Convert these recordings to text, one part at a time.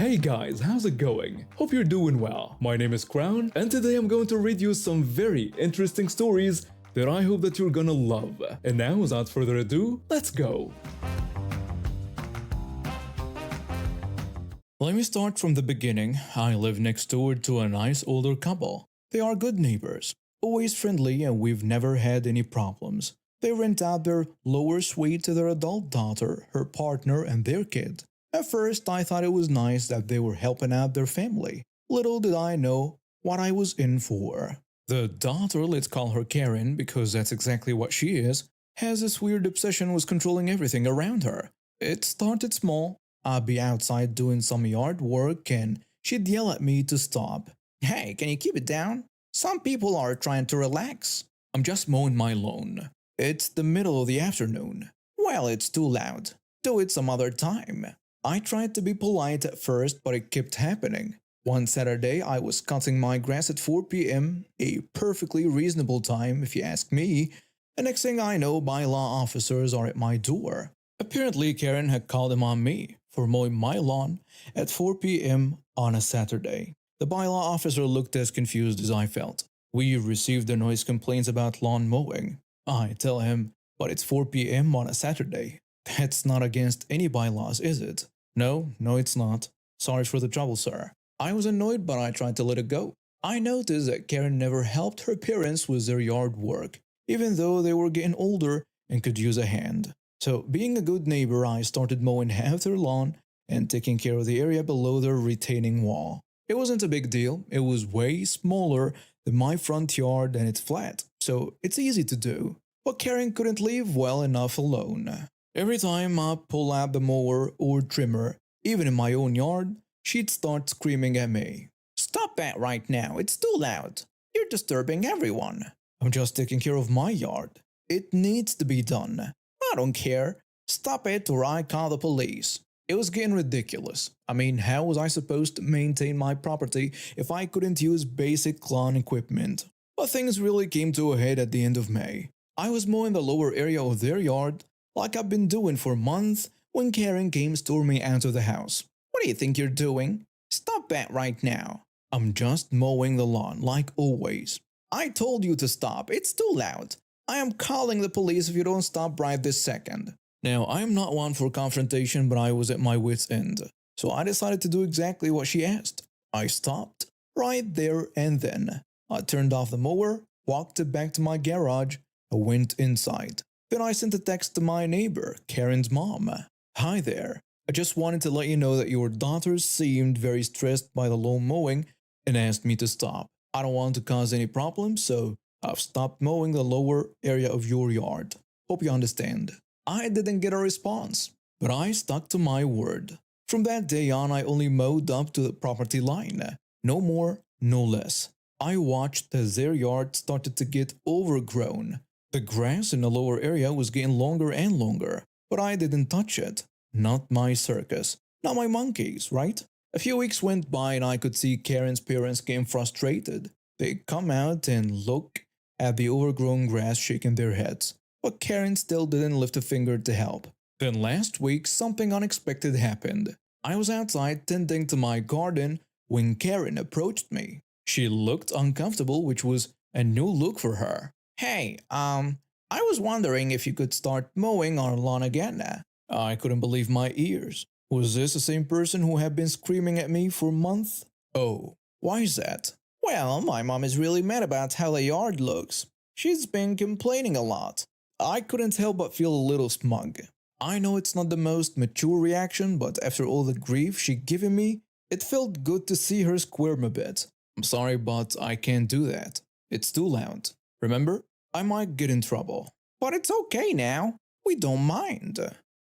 Hey guys, how's it going? Hope you're doing well. My name is Crown, and today I'm going to read you some very interesting stories that I hope that you're gonna love. And now, without further ado, let's go! Let me start from the beginning. I live next door to a nice older couple. They are good neighbors, always friendly, and we've never had any problems. They rent out their lower suite to their adult daughter, her partner, and their kid. At first, I thought it was nice that they were helping out their family. Little did I know what I was in for. The daughter, let's call her Karen because that's exactly what she is, has this weird obsession with controlling everything around her. It started small. I'd be outside doing some yard work and she'd yell at me to stop. "Hey, can you keep it down? Some people are trying to relax." "I'm just mowing my lawn." "It's the middle of the afternoon." "Well, it's too loud. Do it some other time." I tried to be polite at first, but it kept happening. One Saturday, I was cutting my grass at 4 p.m., a perfectly reasonable time if you ask me, and next thing I know, bylaw officers are at my door. Apparently, Karen had called them on me for mowing my lawn at 4 p.m. on a Saturday. The bylaw officer looked as confused as I felt. "We received the noise complaints about lawn mowing." I tell him, "But it's 4 p.m. on a Saturday. That's not against any bylaws, is it?" No, it's not. "Sorry for the trouble, sir." I was annoyed, but I tried to let it go. I noticed that Karen never helped her parents with their yard work, even though they were getting older and could use a hand. So, being a good neighbor, I started mowing half their lawn and taking care of the area below their retaining wall. It wasn't a big deal. It was way smaller than my front yard and it's flat, so it's easy to do. But Karen couldn't leave well enough alone. Every time I pull out the mower or trimmer, even in my own yard, she'd start screaming at me. "Stop that right now, it's too loud. You're disturbing everyone." "I'm just taking care of my yard. It needs to be done." "I don't care. Stop it or I call the police." It was getting ridiculous. I mean, how was I supposed to maintain my property if I couldn't use basic lawn equipment? But things really came to a head at the end of May. I was mowing the lower area of their yard, like I've been doing for months, when Karen came storming out of the house. "What do you think you're doing? Stop that right now." "I'm just mowing the lawn, like always." "I told you to stop. It's too loud. I am calling the police if you don't stop right this second." Now, I am not one for confrontation, but I was at my wit's end. So I decided to do exactly what she asked. I stopped, right there and then. I turned off the mower, walked it back to my garage, and went inside. Then I sent a text to my neighbor, Karen's mom. "Hi there. I just wanted to let you know that your daughter seemed very stressed by the lawn mowing and asked me to stop. I don't want to cause any problems, so I've stopped mowing the lower area of your yard. Hope you understand." I didn't get a response, but I stuck to my word. From that day on, I only mowed up to the property line. No more, no less. I watched as their yard started to get overgrown. The grass in the lower area was getting longer and longer, but I didn't touch it. Not my circus. Not my monkeys, right? A few weeks went by and I could see Karen's parents getting frustrated. They'd come out and look at the overgrown grass, shaking their heads. But Karen still didn't lift a finger to help. Then last week, something unexpected happened. I was outside tending to my garden when Karen approached me. She looked uncomfortable, which was a new look for her. "Hey, I was wondering if you could start mowing our lawn again." I couldn't believe my ears. Was this the same person who had been screaming at me for months? "Oh, why is that?" "Well, my mom is really mad about how the yard looks. She's been complaining a lot." I couldn't help but feel a little smug. I know it's not the most mature reaction, but after all the grief she'd given me, it felt good to see her squirm a bit. "I'm sorry, but I can't do that. It's too loud. Remember? I might get in trouble." "But it's okay now. We don't mind."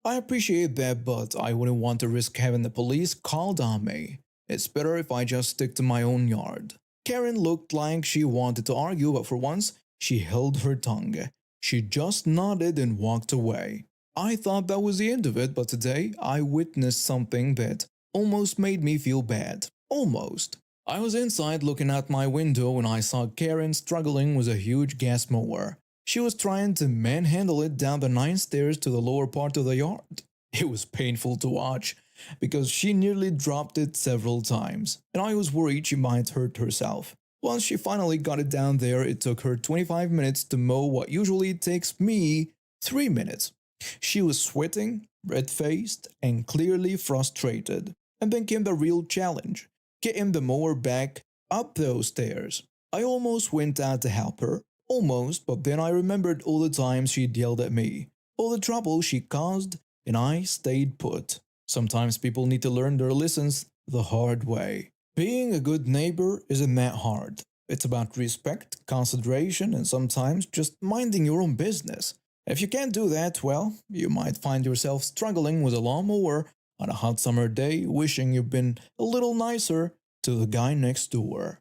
I appreciate that, but I wouldn't want to risk having the police called on me. It's better if I just stick to my own yard. Karen looked like she wanted to argue, but for once, she held her tongue. She just nodded and walked away. I thought that was the end of it, but today I witnessed something that almost made me feel bad. Almost. I was inside looking out my window when I saw Karen struggling with a huge gas mower. She was trying to manhandle it down the 9 stairs to the lower part of the yard. It was painful to watch. because she nearly dropped it several times, and I was worried she might hurt herself. Once she finally got it down there, it took her 25 minutes to mow what usually takes me 3 minutes. She was sweating, red faced, and clearly frustrated. And then came the real challenge, getting the mower back up those stairs. I almost went out to help her, almost, but then I remembered all the times she'd yelled at me, all the trouble she caused, and I stayed put. Sometimes people need to learn their lessons the hard way. Being a good neighbor isn't that hard. It's about respect, consideration, and sometimes just minding your own business. If you can't do that, well, you might find yourself struggling with a lawnmower on a hot summer day, wishing you'd been a little nicer to the guy next door.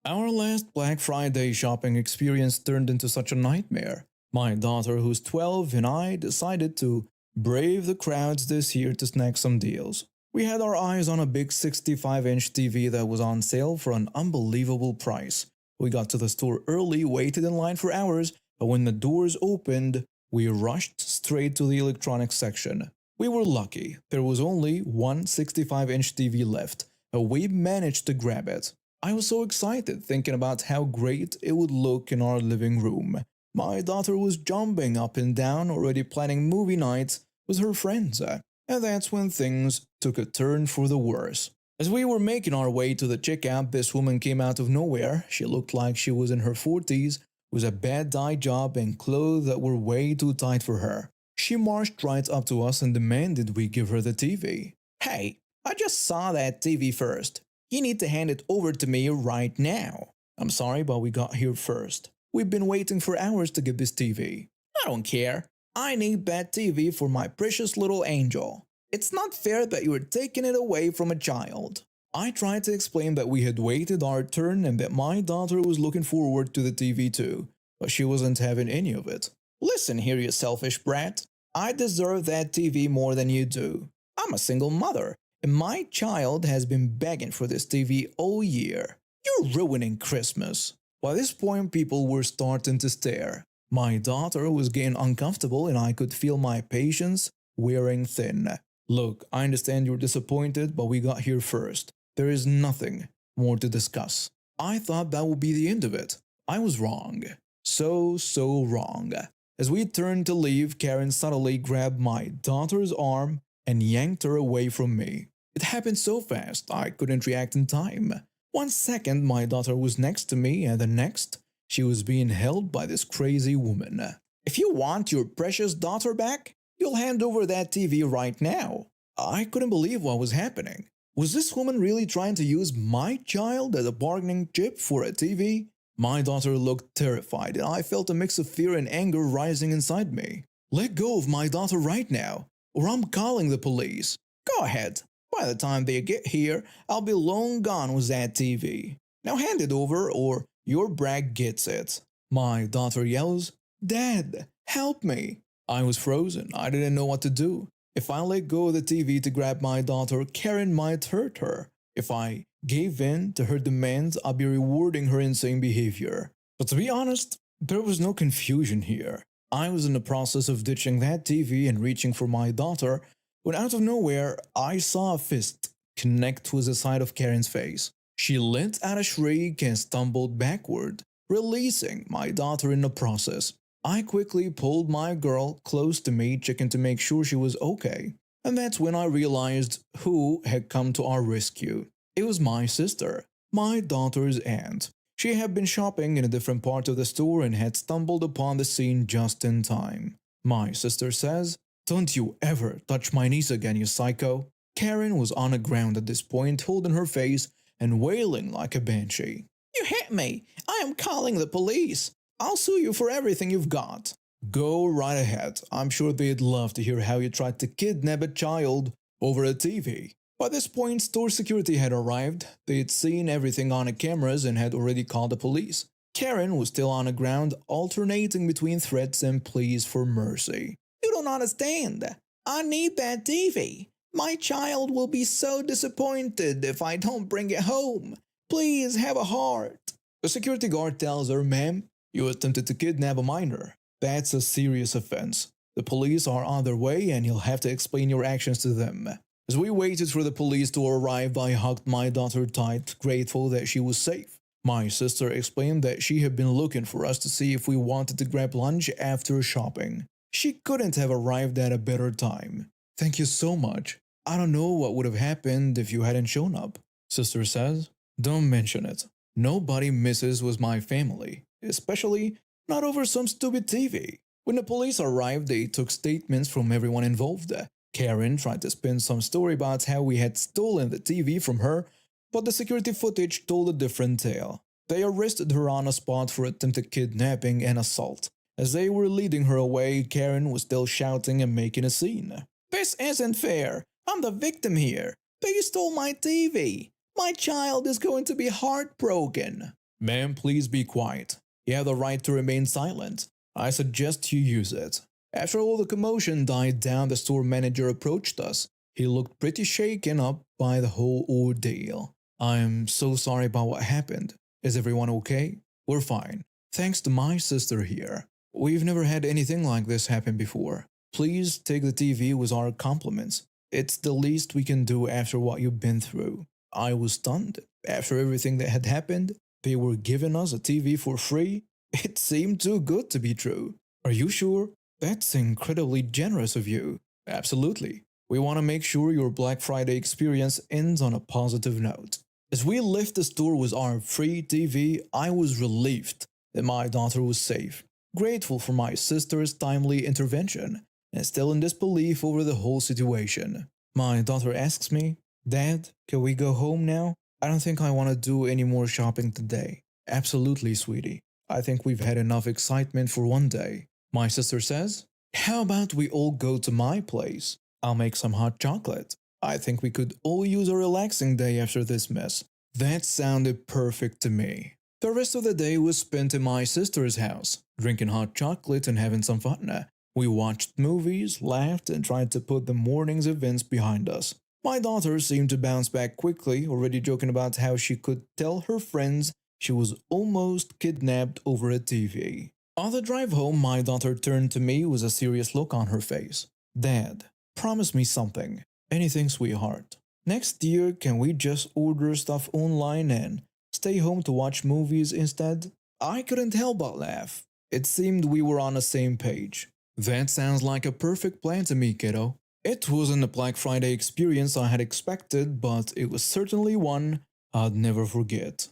Our last Black Friday shopping experience turned into such a nightmare. My daughter, who's 12, and I decided to brave the crowds this year to snag some deals. We had our eyes on a big 65-inch TV that was on sale for an unbelievable price. We got to the store early, waited in line for hours, but when the doors opened, we rushed straight to the electronics section. We were lucky. There was only one 65-inch TV left, and we managed to grab it. I was so excited thinking about how great it would look in our living room. My daughter was jumping up and down, already planning movie nights with her friends, and that's when things took a turn for the worse. As we were making our way to the checkout, this woman came out of nowhere. She looked like she was in her 40s, with a bad dye job and clothes that were way too tight for her. She marched right up to us and demanded we give her the TV. "Hey, I just saw that TV first. You need to hand it over to me right now." "I'm sorry, but we got here first. We've been waiting for hours to get this TV." "I don't care. I need that TV for my precious little angel. It's not fair that you are taking it away from a child." I tried to explain that we had waited our turn and that my daughter was looking forward to the TV too, but she wasn't having any of it. "Listen here, you selfish brat. I deserve that TV more than you do. I'm a single mother, and my child has been begging for this TV all year. You're ruining Christmas." By this point, people were starting to stare. My daughter was getting uncomfortable, and I could feel my patience wearing thin. "Look, I understand you're disappointed, but we got here first. There is nothing more to discuss." I thought that would be the end of it. I was wrong. So wrong. As we turned to leave, Karen suddenly grabbed my daughter's arm and yanked her away from me. It happened so fast, I couldn't react in time. 1 second, my daughter was next to me, and the next, she was being held by this crazy woman. "If you want your precious daughter back, you'll hand over that TV right now." I couldn't believe what was happening. Was this woman really trying to use my child as a bargaining chip for a TV? My daughter looked terrified, and I felt a mix of fear and anger rising inside me. "Let go of my daughter right now, or I'm calling the police." "Go ahead. By the time they get here, I'll be long gone with that TV. Now hand it over, or your brat gets it." My daughter yells, "Dad, help me." I was frozen. I didn't know what to do. If I let go of the TV to grab my daughter, Karen might hurt her. If I gave in to her demands, I'd be rewarding her insane behavior. But to be honest, there was no confusion here. I was in the process of ditching that TV and reaching for my daughter when out of nowhere I saw a fist connect with the side of Karen's face. She let out a shriek and stumbled backward, releasing my daughter in the process. I quickly pulled my girl close to me, checking to make sure she was okay. And that's when I realized who had come to our rescue. It was my sister, my daughter's aunt. She had been shopping in a different part of the store and had stumbled upon the scene just in time. My sister says, "Don't you ever touch my niece again, you psycho." Karen was on the ground at this point, holding her face and wailing like a banshee. "You hit me! I am calling the police! I'll sue you for everything you've got." "Go right ahead. I'm sure they'd love to hear how you tried to kidnap a child over a TV." By this point, store security had arrived. They'd seen everything on the cameras and had already called the police. Karen was still on the ground, alternating between threats and pleas for mercy. "You don't understand. I need that TV. My child will be so disappointed if I don't bring it home. Please have a heart." The security guard tells her, "Ma'am, you attempted to kidnap a minor. That's a serious offense. The police are on their way and you'll have to explain your actions to them. As we waited for the police to arrive, I hugged my daughter tight, grateful that she was safe. My sister explained that she had been looking for us to see if we wanted to grab lunch after shopping. She couldn't have arrived at a better time. Thank you so much. I don't know what would have happened if you hadn't shown up, Sister says. Don't mention it. Nobody misses with my family, especially not over some stupid TV. When the police arrived, they took statements from everyone involved. Karen tried to spin some story about how we had stolen the TV from her, but the security footage told a different tale. They arrested her on the spot for attempted kidnapping and assault. As they were leading her away, Karen was still shouting and making a scene. This isn't fair. I'm the victim here. They stole my TV. My child is going to be heartbroken. Ma'am, please be quiet. You have the right to remain silent. I suggest you use it. After all the commotion died down, the store manager approached us. He looked pretty shaken up by the whole ordeal. I'm so sorry about what happened. Is everyone okay? We're fine. Thanks to my sister here. We've never had anything like this happen before. Please take the TV with our compliments. It's the least we can do after what you've been through. I was stunned. After everything that had happened, they were giving us a TV for free? It seemed too good to be true. Are you sure? That's incredibly generous of you. Absolutely. We want to make sure your Black Friday experience ends on a positive note. As we left the store with our free TV, I was relieved that my daughter was safe, grateful for my sister's timely intervention, and still in disbelief over the whole situation. My daughter asks me, Dad, can we go home now? I don't think I want to do any more shopping today. Absolutely, sweetie. I think we've had enough excitement for one day. My sister says, how about we all go to my place? I'll make some hot chocolate. I think we could all use a relaxing day after this mess. That sounded perfect to me. The rest of the day was spent in my sister's house, drinking hot chocolate and having some fun. We watched movies, laughed, and tried to put the morning's events behind us. My daughter seemed to bounce back quickly, already joking about how she could tell her friends she was almost kidnapped over a TV. On the drive home, my daughter turned to me with a serious look on her face. Dad, promise me something. Anything, sweetheart. Next year, can we just order stuff online and stay home to watch movies instead? I couldn't help but laugh. It seemed we were on the same page. That sounds like a perfect plan to me, kiddo. It wasn't the Black Friday experience I had expected, but it was certainly one I'd never forget.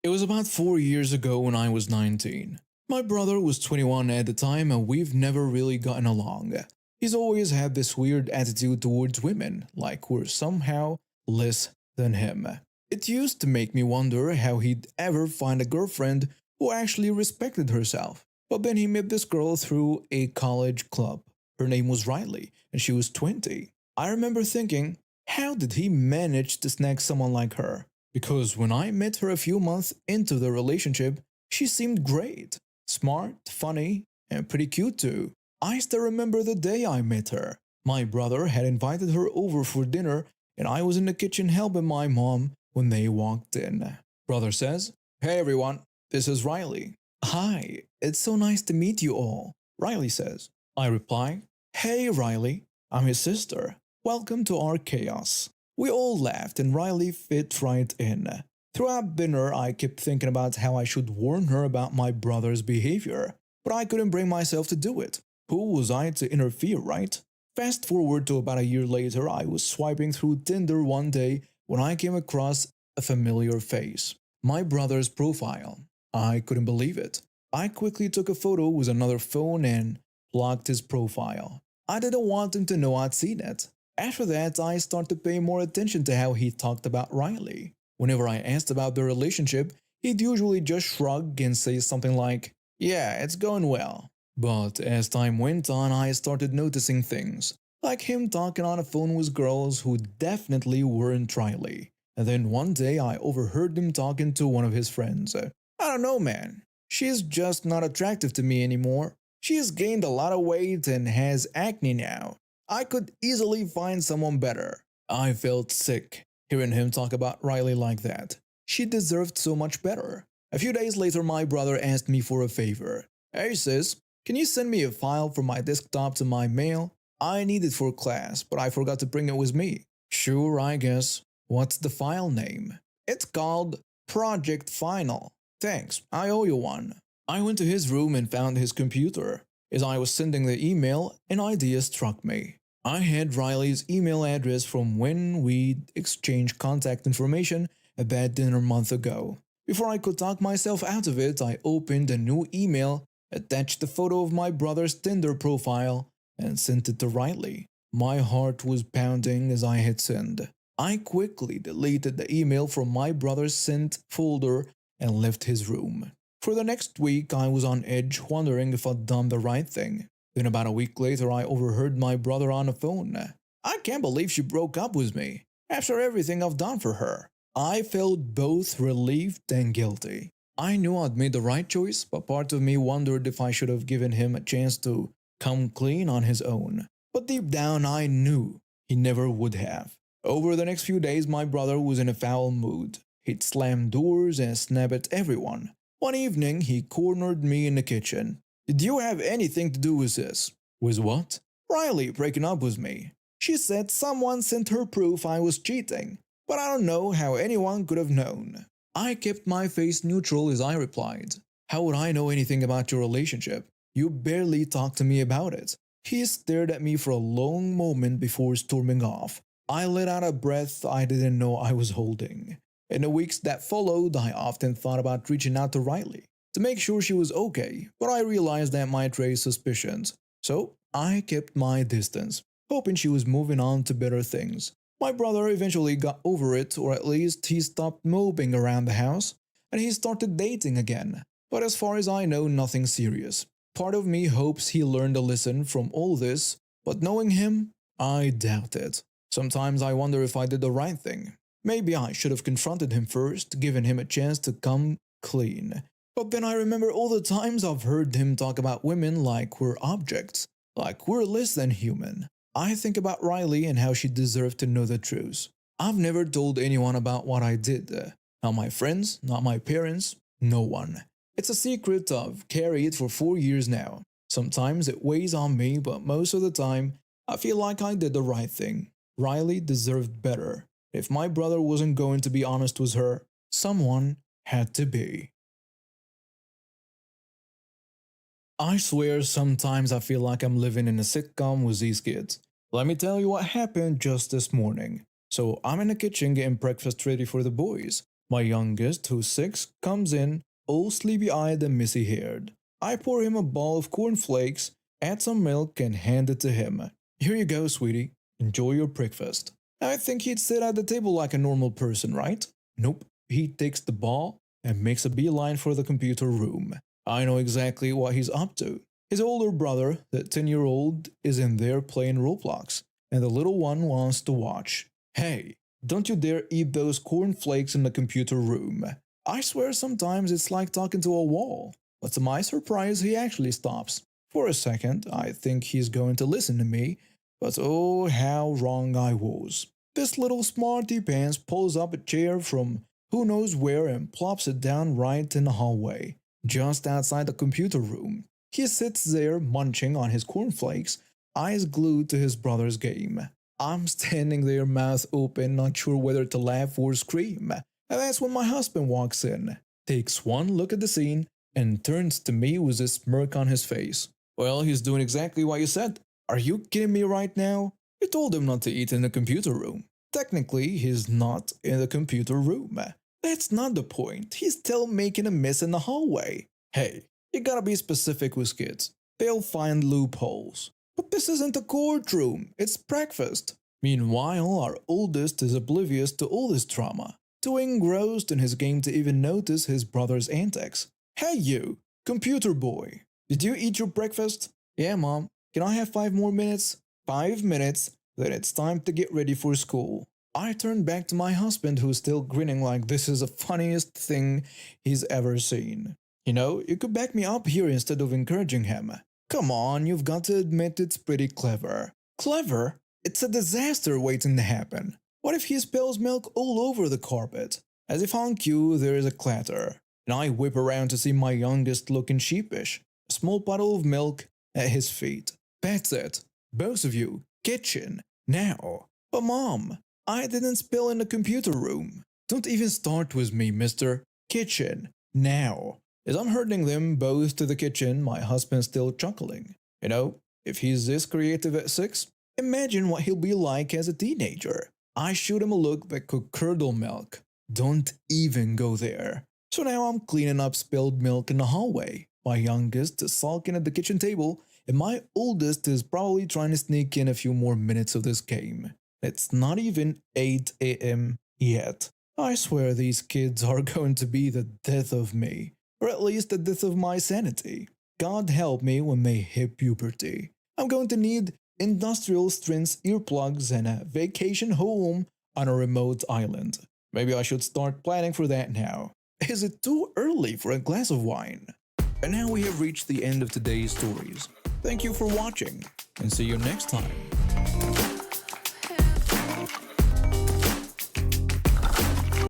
It was about 4 years ago when I was 19. My brother was 21 at the time and we've never really gotten along. He's always had this weird attitude towards women, like we're somehow less than him. It used to make me wonder how he'd ever find a girlfriend who actually respected herself. But then he met this girl through a college club. Her name was Riley, and she was 20. I remember thinking, how did he manage to snag someone like her? Because when I met her a few months into the relationship, she seemed great. Smart, funny, and pretty cute too. I still remember the day I met her. My brother had invited her over for dinner, and I was in the kitchen helping my mom when they walked in. Brother says, Hey everyone, this is Riley. Hi, it's so nice to meet you all, Riley says. I reply, Hey Riley, I'm his sister. Welcome to our chaos. We all laughed and Riley fit right in. Throughout dinner, I kept thinking about how I should warn her about my brother's behavior, but I couldn't bring myself to do it. Who was I to interfere, right? Fast forward to about a year later, I was swiping through Tinder one day when I came across a familiar face. My brother's profile. I couldn't believe it. I quickly took a photo with another phone and blocked his profile. I didn't want him to know I'd seen it. After that, I started to pay more attention to how he talked about Riley. Whenever I asked about their relationship, he'd usually just shrug and say something like, Yeah, it's going well. But as time went on, I started noticing things, like him talking on the phone with girls who definitely weren't Riley. And then one day I overheard him talking to one of his friends. I don't know, man. She's just not attractive to me anymore. She's gained a lot of weight and has acne now. I could easily find someone better. I felt sick hearing him talk about Riley like that. She deserved so much better. A few days later, my brother asked me for a favor. Hey sis, can you send me a file from my desktop to my mail? I need it for class, but I forgot to bring it with me. Sure, I guess. What's the file name? It's called Project Final. Thanks, I owe you one. I went to his room and found his computer. As I was sending the email, an idea struck me. I had Riley's email address from when we exchanged contact information at that dinner a month ago. Before I could talk myself out of it, I opened a new email, attached the photo of my brother's Tinder profile, and sent it to Riley. My heart was pounding as I hit send. I quickly deleted the email from my brother's sent folder and left his room. For the next week, I was on edge, wondering if I'd done the right thing. Then, about a week later, I overheard my brother on the phone. I can't believe she broke up with me after everything I've done for her. I felt both relieved and guilty. I knew I'd made the right choice, but part of me wondered if I should have given him a chance to come clean on his own. But deep down, I knew he never would have. Over the next few days, my brother was in a foul mood. He'd slam doors and snap at everyone. One evening, he cornered me in the kitchen. Did you have anything to do with this? With what? Riley breaking up with me. She said someone sent her proof I was cheating, but I don't know how anyone could have known. I kept my face neutral as I replied. How would I know anything about your relationship? You barely talked to me about it. He stared at me for a long moment before storming off. I let out a breath I didn't know I was holding. In the weeks that followed, I often thought about reaching out to Riley to make sure she was okay, but I realized that might raise suspicions. So I kept my distance, hoping she was moving on to better things. My brother eventually got over it, or at least he stopped moping around the house, and he started dating again. But as far as I know, nothing serious. Part of me hopes he learned a lesson from all this, but knowing him, I doubt it. Sometimes I wonder if I did the right thing. Maybe I should have confronted him first, given him a chance to come clean. But then I remember all the times I've heard him talk about women like we're objects, like we're less than human. I think about Riley and how she deserved to know the truth. I've never told anyone about what I did. Not my friends, not my parents, no one. It's a secret I've carried for 4 years now. Sometimes it weighs on me, but most of the time, I feel like I did the right thing. Riley deserved better. If my brother wasn't going to be honest with her, someone had to be. I swear sometimes I feel like I'm living in a sitcom with these kids. Let me tell you what happened just this morning. So I'm in the kitchen getting breakfast ready for the boys. My youngest, who's 6, comes in, all sleepy-eyed and messy-haired. I pour him a bowl of cornflakes, add some milk, and hand it to him. Here you go, sweetie. Enjoy your breakfast. I think he'd sit at the table like a normal person, right? Nope. He takes the ball and makes a beeline for the computer room. I know exactly what he's up to. His older brother, the 10-year-old, is in there playing Roblox, and the little one wants to watch. Hey, don't you dare eat those cornflakes in the computer room. I swear sometimes it's like talking to a wall. But to my surprise, he actually stops. For a second, I think he's going to listen to me, but oh, how wrong I was. This little smarty pants pulls up a chair from who knows where and plops it down right in the hallway, just outside the computer room. He sits there munching on his cornflakes, eyes glued to his brother's game. I'm standing there, mouth open, not sure whether to laugh or scream. And that's when my husband walks in, takes one look at the scene, and turns to me with a smirk on his face. Well, he's doing exactly what you said. Are you kidding me right now? You told him not to eat in the computer room. Technically, he's not in the computer room. That's not the point. He's still making a mess in the hallway. Hey, you gotta be specific with kids. They'll find loopholes. But this isn't a courtroom, it's breakfast. Meanwhile, our oldest is oblivious to all this drama, too engrossed in his game to even notice his brother's antics. Hey you, computer boy, did you eat your breakfast? Yeah, mom. Can I have 5 more minutes? 5 minutes, then it's time to get ready for school. I turned back to my husband, who's still grinning like this is the funniest thing he's ever seen. You know, you could back me up here instead of encouraging him. Come on, you've got to admit it's pretty clever. Clever? It's a disaster waiting to happen. What if he spills milk all over the carpet? As if on cue, there is a clatter, and I whip around to see my youngest looking sheepish. a small bottle of milk at his feet. That's it. Both of you, kitchen, now. But mom, I didn't spill in the computer room. Don't even start with me, mister. Kitchen, now. As I'm herding them both to the kitchen, my husband's still chuckling. You know, if he's this creative at 6, imagine what he'll be like as a teenager. I shoot him a look that could curdle milk. Don't even go there. So now I'm cleaning up spilled milk in the hallway. My youngest is sulking at the kitchen table, and my oldest is probably trying to sneak in a few more minutes of this game. It's not even 8 a.m. yet. I swear these kids are going to be the death of me, or at least the death of my sanity. God help me when they hit puberty. I'm going to need industrial strength earplugs and a vacation home on a remote island. Maybe I should start planning for that now. Is it too early for a glass of wine? And now we have reached the end of today's stories. Thank you for watching, and see you next time.